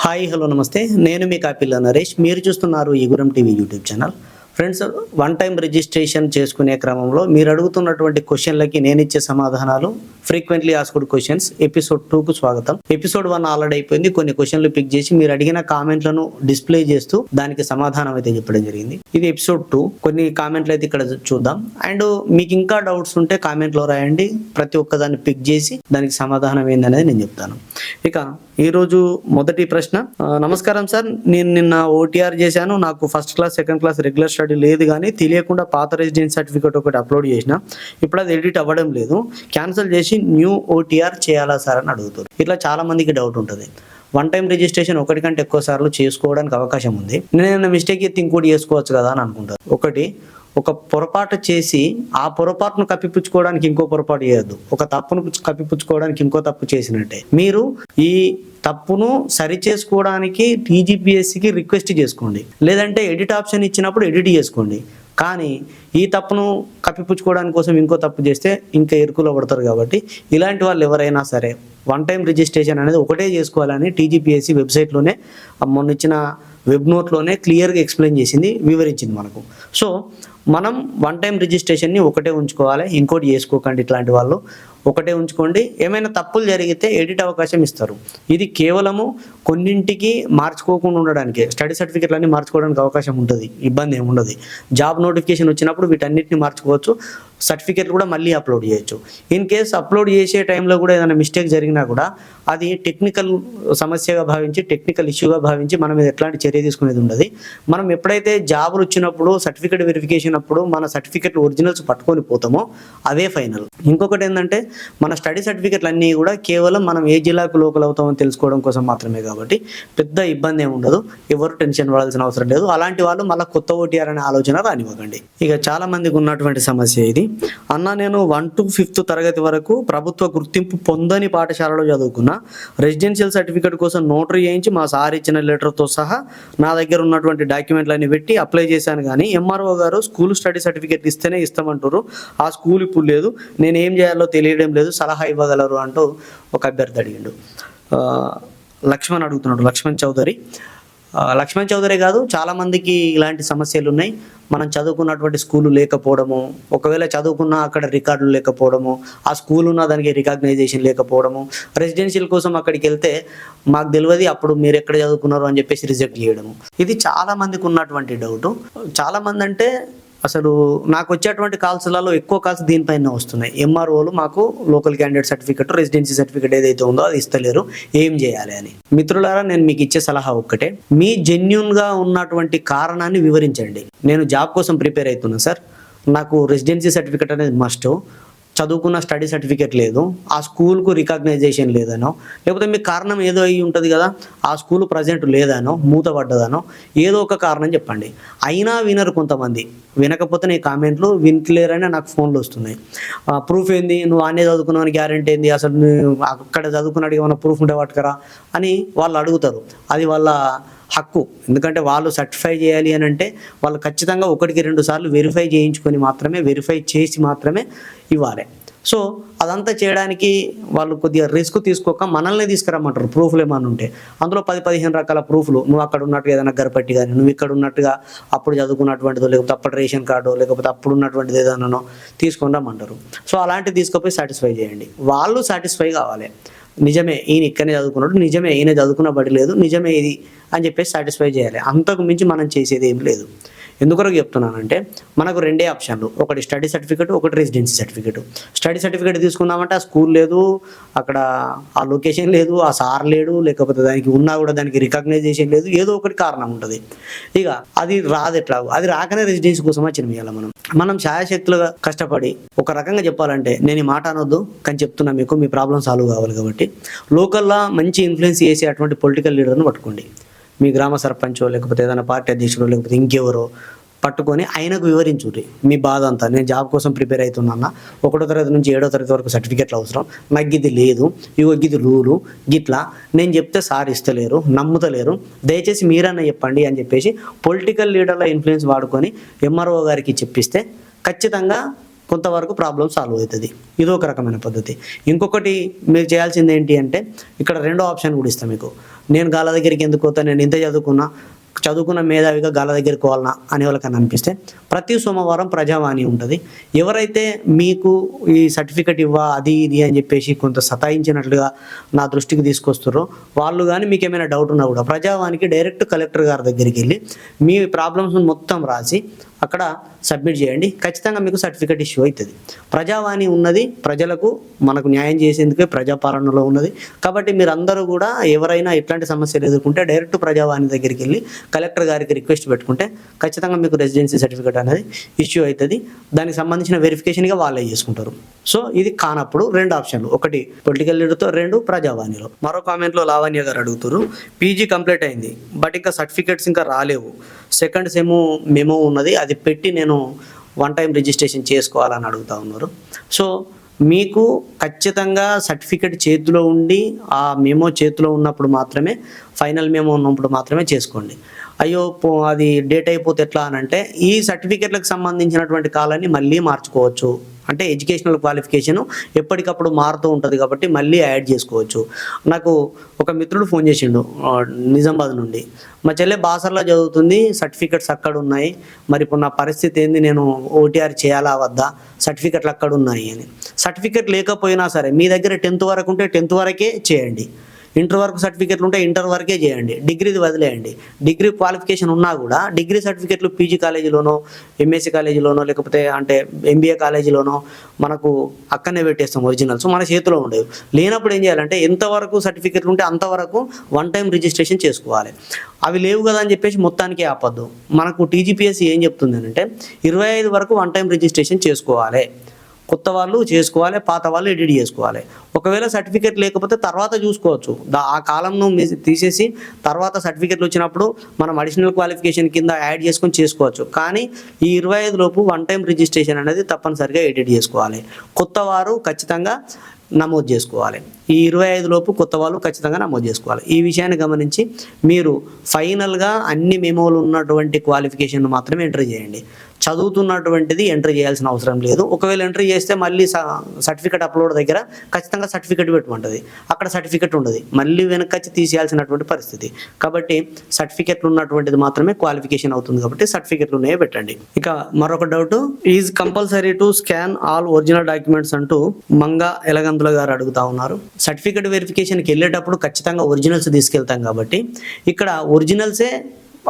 Hi hello నమస్తే నేను మీ కాపిల్ల నరేష్. మీరు చూస్తున్నారు Eguram TV YouTube channel. Friends, one time registration చేసుకునే క్రమంలో మీరు అడుగుతున్నటువంటి క్వశ్చన్లకి నేను ఇచ్చే సమాధానాలు ఫ్రీక్వెంట్లీ ఆస్క్డ్ క్వశ్చన్స్ ఎపిసోడ్ 2కు స్వాగతం. ఎపిసోడ్ 1 ఆల్రెడీ అయిపోయింది. కొన్ని క్వశ్చన్లు పిక్ చేసి మీరు అడిగిన కామెంట్లను డిస్ప్లే చేస్తూ దానికి సమాధానం అయితే చెప్పడం జరిగింది. ఇది ఎపిసోడ్ 2. కొన్ని కామెంట్లు అయితే ఇక్కడ చూద్దాం. అండ్ మీకు ఇంకా డౌట్స్ ఉంటే కామెంట్లో రాయండి. ప్రతి ఒక్కదాన్ని పిక్ చేసి దానికి సమాధానం ఏందనేది నేను చెప్తాను. ఇక ఈరోజు మొదటి ప్రశ్న. నమస్కారం సార్, నేను నిన్న ఓటీఆర్ చేశాను. నాకు first class second class regular study లేదు, కానీ తెలియకుండా పాత రెసిడెన్స్ సర్టిఫికేట్ ఒకటి అప్లోడ్ చేసిన. ఇప్పుడు అది ఎడిట్ అవ్వడం లేదు. క్యాన్సిల్ చేసి న్యూ ఓటీఆర్ చేయాలా సార్ అని అడుగుతారు. ఇట్లా చాలా మందికి డౌట్ ఉంటుంది. వన్ టైం రిజిస్ట్రేషన్ ఒకటి కంటే ఎక్కువ సార్లు చేసుకోవడానికి అవకాశం ఉంది. నేను మిస్టేక్ ఎత్తి ఇంకోటి చేసుకోవచ్చు కదా అని అనుకుంటారు. ఒక పొరపాటు చేసి ఆ పొరపాటును కప్పిపుచ్చుకోవడానికి ఇంకో పొరపాటు చేయొద్దు. ఒక తప్పును కప్పిపుచ్చుకోవడానికి ఇంకో తప్పు చేసినట్టే. మీరు ఈ తప్పును సరి చేసుకోవడానికి టీజీపీఎస్సీకి రిక్వెస్ట్ చేసుకోండి, లేదంటే ఎడిట్ ఆప్షన్ ఇచ్చినప్పుడు ఎడిట్ చేసుకోండి. కానీ ఈ తప్పును కప్పిపుచ్చుకోవడానికి కోసం ఇంకో తప్పు చేస్తే ఇంకా ఇరుకులో పడతారు. కాబట్టి ఇలాంటి వాళ్ళు ఎవరైనా సరే వన్ టైం రిజిస్ట్రేషన్ అనేది ఒకటే చేసుకోవాలని టీజీపీఎస్సీ వెబ్సైట్లోనే మొన్న ఇచ్చిన వెబ్ నోట్లోనే క్లియర్గా ఎక్స్ప్లెయిన్ చేసింది, వివరించింది మనకు. సో మనం వన్ టైం రిజిస్ట్రేషన్ని ఒకటే ఉంచుకోవాలి, ఇంకోటి చేసుకోకండి. ఇట్లాంటి వాళ్ళు ఒకటే ఉంచుకోండి. ఏమైనా తప్పులు జరిగితే ఎడిట్ అవకాశం ఇస్తారు. ఇది కేవలము కొన్నింటికి మార్చుకోకుండా ఉండడానికి, స్టడీ సర్టిఫికెట్లన్నీ మార్చుకోవడానికి అవకాశం ఉంటుంది, ఇబ్బంది ఏమి ఉండదు. జాబ్ నోటిఫికేషన్ వచ్చినప్పుడు వీటన్నిటిని మార్చుకోవచ్చు, సర్టిఫికెట్లు కూడా మళ్ళీ అప్లోడ్ చేయొచ్చు. ఇన్ కేస్ అప్లోడ్ చేసే టైంలో కూడా ఏదైనా మిస్టేక్ జరిగినా కూడా అది టెక్నికల్ సమస్యగా భావించి, టెక్నికల్ ఇష్యూగా భావించి మన మీద ఎట్లాంటి చర్య తీసుకునేది ఉండదు. మనం ఎప్పుడైతే జాబులు వచ్చినప్పుడు సర్టిఫికెట్ వెరిఫికేషన్ అప్పుడు మన సర్టిఫికెట్లు ఒరిజినల్స్ పట్టుకొని పోతామో అదే ఫైనల్. ఇంకొకటి ఏంటంటే మన స్టడీ సర్టిఫికెట్లు అన్నీ కూడా కేవలం మనం ఏ జిల్లాకు లోకల్ అవుతామని తెలుసుకోవడం కోసం మాత్రమే. కాబట్టి పెద్ద ఇబ్బంది ఏమి ఉండదు, ఎవరు టెన్షన్ పడాల్సిన అవసరం లేదు. అలాంటి వాళ్ళు మళ్ళీ కొత్త ఓటీఆర్ అనే ఆలోచన రానివ్వకండి. ఇక చాలా మందికి ఉన్నటువంటి సమస్య ఇది. అన్న, నేను 1 to 5th తరగతి వరకు ప్రభుత్వ గుర్తింపు పొందని పాఠశాలలో చదువుకున్నా. రెసిడెన్షియల్ సర్టిఫికేట్ కోసం నోటరీ చేయించి మా సార్ ఇచ్చిన లెటర్తో సహా నా దగ్గర ఉన్నటువంటి డాక్యుమెంట్లన్నీ పెట్టి అప్లై చేశాను. కానీ ఎంఆర్ఓ గారు స్కూల్ స్టడీ సర్టిఫికేట్ ఇస్తేనే ఇస్తామంటారు. ఆ స్కూల్ ఇప్పుడు లేదు, నేను ఏం చేయాలో తెలియడం లేదు, సలహా ఇవ్వగలరు అంటూ ఒక అభ్యర్థి అడిగిండు. లక్ష్మణ్ అడుగుతున్నాడు, లక్ష్మణ్ చౌదరి కాదు, చాలామందికి ఇలాంటి సమస్యలు ఉన్నాయి. మనం చదువుకున్నటువంటి స్కూలు లేకపోవడము, ఒకవేళ చదువుకున్నా అక్కడ రికార్డులు లేకపోవడము, ఆ స్కూల్ ఉన్న దానికి రికగ్నైజేషన్ లేకపోవడము, రెసిడెన్షియల్ కోసం అక్కడికి వెళ్తే మాకు తెలియదు అప్పుడు మీరు ఎక్కడ చదువుకున్నారు అని చెప్పేసి రిజెక్ట్ చేయడము. ఇది చాలామందికి ఉన్నటువంటి డౌట్. చాలామంది అంటే అసలు నాకు వచ్చేటువంటి కాల్స్లలో ఎక్కువ కాల్స్ దీనిపైన వస్తున్నాయి. ఎంఆర్ఓలు మాకు local candidate certificate, residency certificate ఏదైతే ఉందో అది ఇస్తలేరు, ఏం చేయాలి అని. మిత్రులారా, నేను మీకు ఇచ్చే సలహా ఒక్కటే, మీ జెన్యూన్గా ఉన్నటువంటి కారణాన్ని వివరించండి. నేను జాబ్ కోసం ప్రిపేర్ అవుతున్నా సార్, నాకు రెసిడెన్సీ సర్టిఫికెట్ అనేది మస్ట్, చదువుకున్న స్టడీ సర్టిఫికేట్ లేదు, ఆ స్కూల్కు రికగ్నైజేషన్ లేదనో, లేకపోతే మీకు కారణం ఏదో అయ్యి ఉంటుంది కదా, ఆ స్కూల్ ప్రజెంట్ లేదనో, మూతపడ్డదనో, ఏదో ఒక కారణం చెప్పండి. అయినా వినరు కొంతమంది. వినకపోతే నీ కామెంట్లు వింటలేరని నాకు ఫోన్లు వస్తున్నాయి. ప్రూఫ్ ఏంది, నువ్వు ఆనే చదువుకున్నావని గ్యారెంటీ ఏంది, అసలు నువ్వు అక్కడ చదువుకున్నాడు ఏమైనా ప్రూఫ్ ఉంటే పట్టుకరా అని వాళ్ళు అడుగుతారు. అది వాళ్ళ హక్కు. ఎందుకంటే వాళ్ళు సర్టిఫై చేయాలి అని అంటే వాళ్ళు ఖచ్చితంగా 1-2 సార్లు వెరిఫై చేసి మాత్రమే ఇవ్వాలి. సో అదంతా చేయడానికి వాళ్ళు కొద్దిగా రిస్క్ తీసుకోక మనల్ని తీసుకురమ్మంటారు. ప్రూఫ్లు ఏమన్నా ఉంటే అందులో 10-15 రకాల ప్రూఫ్లు, నువ్వు అక్కడ ఉన్నట్టుగా ఏదైనా గర్పట్టి కానీ, నువ్వు ఇక్కడ ఉన్నట్టుగా అప్పుడు చదువుకున్నటువంటిదో, లేకపోతే అప్పటి రేషన్ కార్డు, లేకపోతే అప్పుడు ఉన్నటువంటిది ఏదైనానో తీసుకొని రమ్మంటారు. సో అలాంటివి తీసుకుపోయి సాటిస్ఫై చేయండి. వాళ్ళు సాటిస్ఫై కావాలి. నిజమే ఈయన ఇక్కడనే చదువుకున్నాడు, నిజమే ఈయన చదువుకున్న బడి లేదు, నిజమే ఇది అని చెప్పేసి సాటిస్ఫై చేయాలి. అంతకు మించి మనం చేసేది ఏం లేదు. ఎందుకొరకు చెప్తున్నానంటే మనకు 2 ఆప్షన్లు, ఒకటి స్టడీ సర్టిఫికేట్, ఒకటి రెసిడెన్సీ సర్టిఫికేట్. స్టడీ సర్టిఫికేట్ తీసుకుందామంటే ఆ స్కూల్ లేదు, అక్కడ ఆ లొకేషన్ లేదు, ఆ సార్ లేడు, లేకపోతే దానికి ఉన్నా కూడా దానికి రికగ్నైజేషన్ లేదు, ఏదో ఒకటి కారణం ఉంటుంది. ఇక అది రాదు. ఎట్లాగో అది రాకనే రెసిడెన్సీ కోసం వచ్చిన మనం ఛాయాశక్తులుగా కష్టపడి, ఒక రకంగా చెప్పాలంటే నేను ఈ మాట అనొద్దు కానీ చెప్తున్నా మీకు, మీ ప్రాబ్లం సాల్వ్ కావాలి కాబట్టి లోకల్లో మంచి ఇన్ఫ్లుయెన్స్ చేసే అటువంటి పొలిటికల్ లీడర్ను పట్టుకోండి. మీ గ్రామ సర్పంచో, లేకపోతే ఏదైనా పార్టీ అధ్యక్షుడు, లేకపోతే ఇంకెవరో పట్టుకొని ఆయనకు వివరించుర్రి మీ బాధ అంతా. నేను జాబ్ కోసం ప్రిపేర్ అవుతున్నా, 1వ తరగతి నుంచి 7వ తరగతి వరకు సర్టిఫికెట్లు అవసరం, నాకు ఇది లేదు, ఇగో ఇది రూలు, గిట్లా నేను చెప్తే సార్ ఇస్తలేరు, నమ్ముతలేరు, దయచేసి మీరన్నా చెప్పండి అని చెప్పేసి పొలిటికల్ లీడర్ల ఇన్ఫ్లుయెన్స్ వాడుకొని ఎంఆర్ఓ గారికి చెప్పిస్తే ఖచ్చితంగా కొంతవరకు ప్రాబ్లం సాల్వ్ అవుతుంది. ఇదొక రకమైన పద్ధతి. ఇంకొకటి మీరు చేయాల్సింది ఏంటి అంటే, ఇక్కడ 2వ ఆప్షన్ కూడా ఇస్తాం మీకు. నేను గాల దగ్గరికి ఎందుకు పోతా, నేను ఇంత చదువుకున్న మేధావిగా గాల దగ్గరికి పోవాలన్నా అనే వాళ్ళకని అనిపిస్తే ప్రతి సోమవారం ప్రజావాణి ఉంటుంది. ఎవరైతే మీకు ఈ సర్టిఫికెట్ అది ఇది అని చెప్పేసి కొంత సతాయించినట్లుగా నా దృష్టికి తీసుకొస్తారో వాళ్ళు కానీ మీకు ఏమైనా డౌట్ ఉన్నా కూడా ప్రజావాణికి డైరెక్ట్ కలెక్టర్ గారి దగ్గరికి వెళ్ళి మీ ప్రాబ్లమ్స్ మొత్తం రాసి అక్కడ సబ్మిట్ చేయండి. ఖచ్చితంగా మీకు సర్టిఫికెట్ ఇష్యూ అవుతుంది. ప్రజావాణి ఉన్నది ప్రజలకు మనకు న్యాయం చేసేందుకే ప్రజాపాలనలో ఉన్నది. కాబట్టి మీరందరూ కూడా ఎవరైనా ఎట్లాంటి సమస్యలు ఎదుర్కొంటే డైరెక్ట్ ప్రజావాణి దగ్గరికి వెళ్ళి కలెక్టర్ గారికి రిక్వెస్ట్ పెట్టుకుంటే ఖచ్చితంగా మీకు రెసిడెన్సీ సర్టిఫికెట్ అనేది ఇష్యూ అవుతుంది. దానికి సంబంధించిన వెరిఫికేషన్గా వాళ్ళే చేసుకుంటారు. సో ఇది కానప్పుడు 2 ఆప్షన్లు, ఒకటి పొలిటికల్ లీడర్తో, 2 ప్రజావాణిలో. మరో కామెంట్లో లావణ్య గారు అడుగుతారు, పీజీ కంప్లీట్ అయింది బట్ ఇంకా సర్టిఫికెట్స్ ఇంకా రాలేవు, సెకండ్ సెమ్ మెమో ఉన్నది, అది పెట్టి నేను 1 టైం రిజిస్ట్రేషన్ చేసుకోవాలని అడుగుతూ ఉన్నారు. సో మీకు ఖచ్చితంగా సర్టిఫికెట్ చేతిలో ఉండి ఆ మెమో చేతిలో ఉన్నప్పుడు మాత్రమే, ఫైనల్ మెమో ఉన్నప్పుడు మాత్రమే చేసుకోండి. అయ్యో అది డేట్ అయిపోతే ఎట్లా అని అంటే ఈ సర్టిఫికెట్లకు సంబంధించినటువంటి కాలాన్ని మళ్ళీ మార్చుకోవచ్చు. అంటే ఎడ్యుకేషనల్ క్వాలిఫికేషన్ ఎప్పటికప్పుడు మారుతూ ఉంటుంది కాబట్టి మళ్ళీ యాడ్ చేసుకోవచ్చు. నాకు ఒక మిత్రుడు ఫోన్ చేసిండు నిజామాబాద్ నుండి, మా చెల్లె బాసర్లో చదువుతుంది, సర్టిఫికెట్స్ అక్కడ ఉన్నాయి, మరి ఇప్పుడు నా పరిస్థితి ఏంది, నేను ఓటీఆర్ చేయాలా వద్దా, సర్టిఫికెట్లు అక్కడ ఉన్నాయి అని. సర్టిఫికెట్ లేకపోయినా సరే మీ దగ్గర 10th వరకు ఉంటే 10th వరకే చేయండి, ఇంటర్ వరకు సర్టిఫికెట్లు ఉంటే ఇంటర్ వరకే చేయండి, డిగ్రీది వదిలేయండి. డిగ్రీ క్వాలిఫికేషన్ ఉన్నా కూడా డిగ్రీ సర్టిఫికెట్లు పీజీ కాలేజీలోనో, ఎంఎస్సీ కాలేజీలోనో, లేకపోతే అంటే ఎంబీఏ కాలేజీలోనో మనకు అక్కడనే పెట్టేస్తాం ఒరిజినల్స్, మన చేతిలో ఉండేవి. లేనప్పుడు ఏం చేయాలంటే ఎంతవరకు సర్టిఫికెట్లు ఉంటే అంతవరకు 1 టైం రిజిస్ట్రేషన్ చేసుకోవాలి. అవి లేవు కదా అని చెప్పేసి మొత్తానికి ఆపద్దు. మనకు టీజీపీఎస్సీ ఏం చెప్తుంది అంటే 25 వరకు 1 టైం రిజిస్ట్రేషన్ చేసుకోవాలి. కొత్త వాళ్ళు చేసుకోవాలి, పాత వాళ్ళు ఎడిట్ చేసుకోవాలి. ఒకవేళ సర్టిఫికెట్ లేకపోతే తర్వాత చూసుకోవచ్చు, ఆ కాలంను తీసేసి తర్వాత సర్టిఫికెట్లు వచ్చినప్పుడు మనం అడిషనల్ క్వాలిఫికేషన్ కింద యాడ్ చేసుకొని చేసుకోవచ్చు. కానీ ఈ 25 లోపు 1 టైం రిజిస్ట్రేషన్ అనేది తప్పనిసరిగా ఎడిట్ చేసుకోవాలి. కొత్త వారు ఖచ్చితంగా నమోదు చేసుకోవాలి. ఈ 25 లోపు కొత్త వాళ్ళు ఖచ్చితంగా నమోదు చేసుకోవాలి. ఈ విషయాన్ని గమనించి మీరు ఫైనల్గా అన్ని మెమోలు ఉన్నటువంటి క్వాలిఫికేషన్ మాత్రమే ఎంటర్ చేయండి. చదువుతున్నటువంటిది ఎంట్రీ చేయాల్సిన అవసరం లేదు. ఒకవేళ ఎంట్రీ చేస్తే మళ్ళీ సర్టిఫికెట్ అప్లోడ్ దగ్గర ఖచ్చితంగా సర్టిఫికెట్ పెట్టమంటుంది, అక్కడ సర్టిఫికెట్ ఉండదు, మళ్ళీ వెనక్కి తీసేయాల్సినటువంటి పరిస్థితి. కాబట్టి సర్టిఫికెట్లు ఉన్నటువంటిది మాత్రమే క్వాలిఫికేషన్ అవుతుంది కాబట్టి సర్టిఫికెట్లు ఉన్నాయే పెట్టండి. ఇక మరొక doubt, is compulsory to scan all original documents అంటూ మంగా ఎలగందుల గారు అడుగుతా ఉన్నారు. సర్టిఫికెట్ వెరిఫికేషన్కి వెళ్ళేటప్పుడు ఖచ్చితంగా ఒరిజినల్స్ తీసుకెళ్తాం కాబట్టి ఇక్కడ ఒరిజినల్సే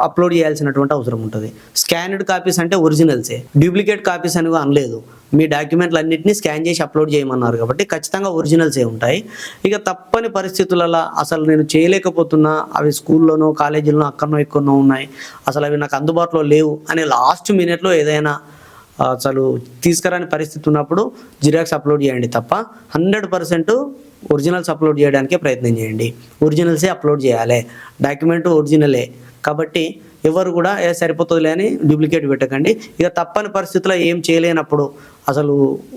అప్లోడ్ చేయాల్సినటువంటి అవసరం ఉంటుంది. స్కాన్డ్ కాపీస్ అంటే ఒరిజినల్సే, డూప్లికేట్ కాపీస్ అని అనలేదు. మీ డాక్యుమెంట్లు అన్నింటినీ స్కాన్ చేసి అప్లోడ్ చేయమన్నారు కాబట్టి ఖచ్చితంగా ఒరిజినల్సే ఉంటాయి. ఇక తప్పని పరిస్థితులలో అసలు నేను చేయలేకపోతున్నా, అవి స్కూల్లోనో కాలేజీలోనో అక్కడనో ఇక్కడనో ఉన్నాయి, అసలు అవి నాకు అందుబాటులో లేవు అనే లాస్ట్ మినిట్లో ఏదైనా అసలు తీసుకురాని పరిస్థితి ఉన్నప్పుడు జిరాక్స్ అప్లోడ్ చేయండి తప్ప 100% ఒరిజినల్స్ అప్లోడ్ చేయడానికే ప్రయత్నం చేయండి. ఒరిజినల్సే అప్లోడ్ చేయాలి, డాక్యుమెంట్ ఒరిజినలే. కాబట్టి ఎవరు కూడా సరిపోతుందిలే అని డూప్లికేట్ పెట్టకండి. ఇక తప్పని పరిస్థితుల్లో ఏం చేయలేనప్పుడు అసలు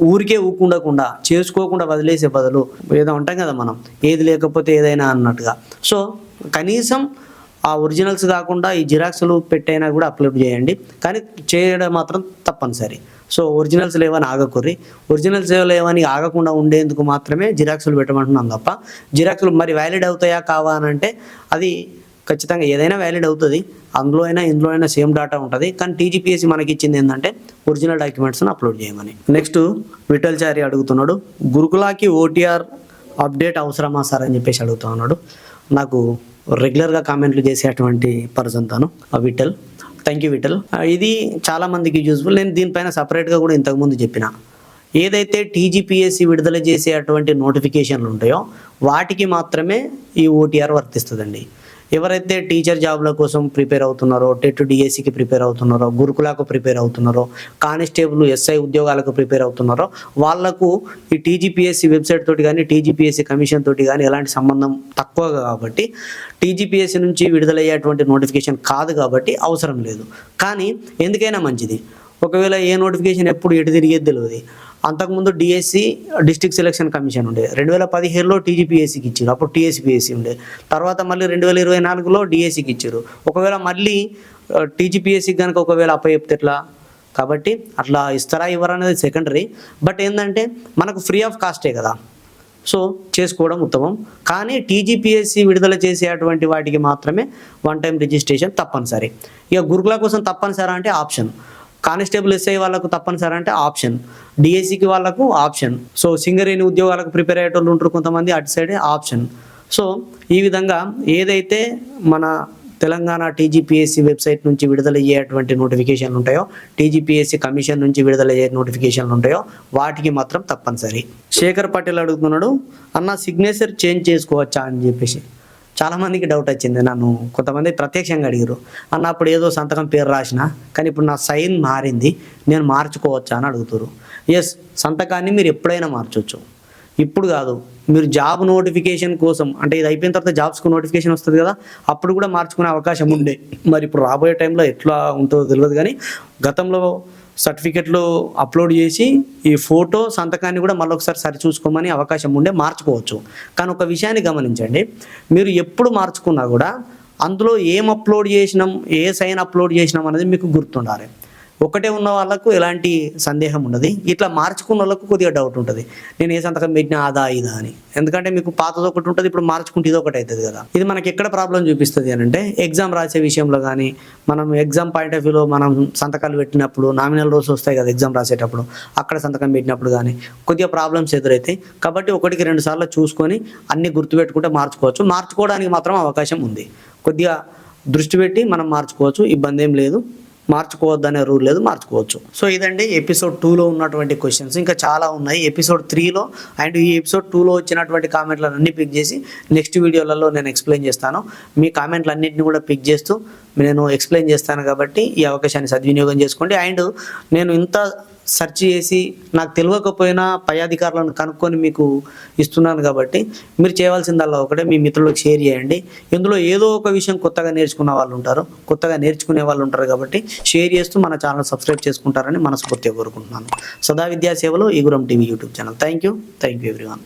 ఊరికే ఊకుండకుండా చేసుకోకుండా వదిలేసే బదులు ఏదో ఉంటాం కదా మనం, ఏది లేకపోతే ఏదైనా అన్నట్టుగా. సో కనీసం ఆ ఒరిజినల్స్ కాకుండా ఈ జిరాక్స్లు పెట్టైనా కూడా అప్లోడ్ చేయండి, కానీ చేయడం మాత్రం తప్పనిసరి. సో ఒరిజినల్స్ లేవని ఆగకూర్రి, ఒరిజినల్స్ లేవని ఆగకుండా ఉండేందుకు మాత్రమే జిరాక్స్లు పెట్టమంటున్నాం తప్ప జిరాక్స్లు మరి వ్యాలిడ్ అవుతాయా కావా అని అంటే అది ఖచ్చితంగా ఏదైనా వ్యాలిడ్ అవుతుంది, అందులో అయినా ఇందులో అయినా సేమ్ డేటా ఉంటుంది. కానీ టీజీపీఎస్సీ మనకి ఇచ్చింది ఏంటంటే ఒరిజినల్ డాక్యుమెంట్స్ని అప్లోడ్ చేయమని. నెక్స్ట్ విఠల్చారి అడుగుతున్నాడు, గురుకులాకి ఓటీఆర్ అప్డేట్ అవసరమా సార్ అని చెప్పేసి అడుగుతా ఉన్నాడు. నాకు రెగ్యులర్గా కామెంట్లు చేసేటువంటి పర్సన్ తను విఠల్. Thank you Vithal. ఇది చాలామందికి యూజ్ఫుల్. నేను దీనిపైన సపరేట్గా కూడా ఇంతకుముందు చెప్పిన, ఏదైతే టీజీపీఎస్సీ విడుదల చేసేటువంటి నోటిఫికేషన్లు ఉంటాయో వాటికి మాత్రమే ఈ ఓటీఆర్ వర్తిస్తుందండి. ఎవరైతే టీచర్ జాబ్ల కోసం ప్రిపేర్ అవుతున్నారో, టెట్ డిఎస్సికి ప్రిపేర్ అవుతున్నారో, గురుకులకు ప్రిపేర్ అవుతున్నారో, కానిస్టేబుల్ ఎస్ఐ ఉద్యోగాలకు ప్రిపేర్ అవుతున్నారో వాళ్లకు ఈ టీజీపీఎస్సీ వెబ్సైట్ తోటి కానీ టీజీపీఎస్సీ కమిషన్ తోటి కానీ ఎలాంటి సంబంధం తక్కువ కాబట్టి టీజీపీఎస్సీ నుంచి విడుదలయ్యేటువంటి నోటిఫికేషన్ కాదు కాబట్టి అవసరం లేదు. కానీ ఎందుకైనా మంచిది, ఒకవేళ ఏ నోటిఫికేషన్ ఎప్పుడు ఎటు తిరిగేది తెలియదు. అంతకుముందు డిఎస్సి డిస్ట్రిక్ట్ సెలక్షన్ కమిషన్ ఉండే, 2015లో టీజీపీఎస్సీకి ఇచ్చారు, అప్పుడు టీఎస్పీఎస్సీ ఉండే, తర్వాత మళ్ళీ 2024లో డిఎస్సికి ఇచ్చారు. ఒకవేళ మళ్ళీ టీజీపీఎస్సీకి కనుక ఒకవేళ అప్పచెప్తే ఎట్లా? కాబట్టి అట్లా ఇస్తారా ఇవ్వరా అనేది సెకండరీ. బట్ ఏంటంటే మనకు ఫ్రీ ఆఫ్ కాస్టే కదా, సో చేసుకోవడం ఉత్తమం. కానీ టీజీపీఎస్సీ విడుదల చేసేటువంటి వాటికి మాత్రమే వన్ టైం రిజిస్ట్రేషన్ తప్పనిసరి. ఇక గురుకుల కోసం తప్పనిసరి అంటే ఆప్షన్, కానిస్టేబుల్ ఎస్ఐ వాళ్ళకు తప్పనిసరి అంటే ఆప్షన్, డిఎస్సికి వాళ్ళకు ఆప్షన్, సో సింగరేణి ఉద్యోగాలకు ప్రిపేర్ అయ్యేటోళ్ళు ఉంటారు కొంతమంది, అటు సైడే ఆప్షన్. సో ఈ విధంగా ఏదైతే మన తెలంగాణ టీజీపీఎస్సీ వెబ్సైట్ నుంచి విడుదల అయ్యేటువంటి నోటిఫికేషన్లు ఉంటాయో, టీజీపీఎస్సీ కమిషన్ నుంచి విడుదల అయ్యే నోటిఫికేషన్లు ఉంటాయో వాటికి మాత్రం తప్పనిసరి. శేఖర్ పటేల్ అడుగుతున్నాడు, అన్న సిగ్నేచర్ చేంజ్ చేసుకోవచ్చా అని చెప్పేసి. చాలామందికి డౌట్ వచ్చింది, నన్ను కొంతమంది ప్రత్యక్షంగా అడిగారు, అన్న అప్పుడు ఏదో సంతకం పేరు రాసిన కానీ ఇప్పుడు నా సైన్ మారింది, నేను మార్చుకోవచ్చా అని అడుగుతారు. ఎస్, సంతకాన్ని మీరు ఎప్పుడైనా మార్చవచ్చు. ఇప్పుడు కాదు, మీరు జాబ్ నోటిఫికేషన్ కోసం, అంటే ఇది అయిపోయిన తర్వాత జాబ్స్కు నోటిఫికేషన్ వస్తుంది కదా, అప్పుడు కూడా మార్చుకునే అవకాశం ఉండే. మరి ఇప్పుడు రాబోయే టైంలో ఎట్లా ఉంటుందో తెలియదు, కానీ గతంలో సర్టిఫికెట్లు అప్లోడ్ చేసి ఈ ఫోటో సంతకాన్ని కూడా మళ్ళొకసారి సరి చూసుకోమని అవకాశం ఉండే, మార్చుకోవచ్చు. కానీ ఒక విషయాన్ని గమనించండి, మీరు ఎప్పుడు మార్చుకున్నా కూడా అందులో ఏం అప్లోడ్ చేసినాం, ఏ సైన్ అప్లోడ్ చేసినాం అనేది మీకు గుర్తుండాలి. ఒకటే ఉన్న వాళ్ళకు ఎలాంటి సందేహం ఉండదు, ఇట్లా మార్చుకున్న వాళ్ళకు కొద్దిగా డౌట్ ఉంటుంది, నేను ఏ సంతకం పెట్టినా అదా ఇదా అని. ఎందుకంటే మీకు పాతది ఒకటి ఉంటుంది, ఇప్పుడు మార్చుకుంటే ఇది ఒకటి అవుతుంది కదా. ఇది మనకి ఎక్కడ ప్రాబ్లం చూపిస్తుంది అని అంటే, ఎగ్జామ్ రాసే విషయంలో కానీ, మనం ఎగ్జామ్ పాయింట్ ఆఫ్ వ్యూలో మనం సంతకాలు పెట్టినప్పుడు నామినల్ రోల్స్ వస్తాయి కదా ఎగ్జామ్ రాసేటప్పుడు, అక్కడ సంతకం పెట్టినప్పుడు కానీ కొద్దిగా ప్రాబ్లమ్స్ ఎదురైతాయి. కాబట్టి 1-2 సార్లు చూసుకొని అన్ని గుర్తుపెట్టుకుంటే మార్చుకోవచ్చు. మార్చుకోవడానికి మాత్రం అవకాశం ఉంది, కొద్దిగా దృష్టి పెట్టి మనం మార్చుకోవచ్చు, ఇబ్బంది ఏం లేదు. మార్చుకోవద్దనే రూల్ లేదు, మార్చుకోవచ్చు. సో ఇదండి ఎపిసోడ్ 2లో ఉన్నటువంటి క్వశ్చన్స్. ఇంకా చాలా ఉన్నాయి ఎపిసోడ్ 3లో, అండ్ ఈ ఎపిసోడ్ 2లో వచ్చినటువంటి కామెంట్లను అన్ని పిక్ చేసి నెక్స్ట్ వీడియోలలో నేను ఎక్స్ప్లెయిన్ చేస్తాను. మీ కామెంట్లు అన్నింటిని కూడా పిక్ చేస్తూ నేను ఎక్స్ప్లెయిన్ చేస్తాను. కాబట్టి ఈ అవకాశాన్ని సద్వినియోగం చేసుకోండి. అండ్ నేను ఇంత సెర్చ్ చేసి నాకు తెలియకపోయినా పై అధికారులను కనుక్కొని మీకు ఇస్తున్నాను. కాబట్టి మీరు చేయవలసిందల్లా ఒకటే, మీ మిత్రులకు షేర్ చేయండి. ఇందులో ఏదో ఒక విషయం కొత్తగా నేర్చుకునే వాళ్ళు ఉంటారు, కొత్తగా నేర్చుకునే వాళ్ళు ఉంటారు. కాబట్టి షేర్ చేస్తూ మన ఛానల్ సబ్స్క్రైబ్ చేసుకుంటారని మనస్ఫూర్తిగా కోరుకుంటున్నాను. సదా విద్యా సేవలో Eguram TV YouTube channel. Thank you everyone.